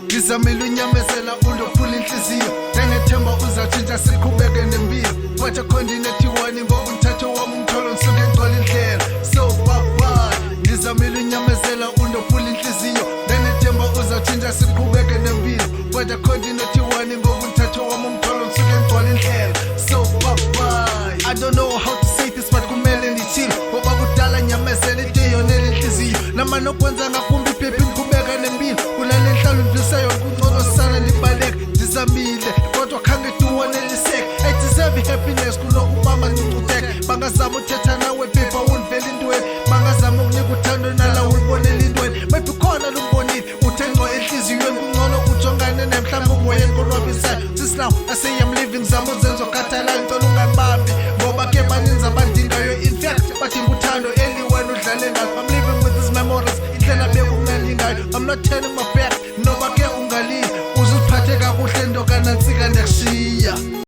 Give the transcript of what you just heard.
Ngizamile unyamezela ulophula inhliziyo Nengethemba uzathinta siqhubeke nempilo Wathi khondinethi wani ngoba umthatho wami umtholo ngisuke ngigcwala indlela So bye-bye Ngizamile unyamezela ulophula inhliziyo Nengethemba uzathinta siqhubeke nempilo Wathi khondinethi wani ngoba umthatho wami umtholo ngisuke ngigcwala indlela So bye-bye I don't know how to say this but kumele ngithini Ngoba kudala nyamezela into eyonela inhliziyo Namane okwenza ngakumbi iphephi ngiqhubeka nempilo Kulale nhlalo ndvisayo kuncono sana libaleka Ndizamile kodwa khange duwaneliseke I deserve happiness kunokubamba ngicuteka Bangazama uthetha nawe bhebha undivela intweni Bangazama ukunika uthando nalawo ulibonela intweni Maybe khona lumbonile uthengwa enhliziyweni Kuncono ujongane naye mhlawumbe umoyeni konwabisayo Since now I say I'm living zama uzenzo khathalayo Ngicela ungabambi ngoba ke baninzi abandingayo In fact badinga uthando eliwena udlale ngalo I'm living with these memories indlela bekungalingayo I'm not turning my back noba ke ungalini uziphathe kakuhle ndokanansika ndiyakushiya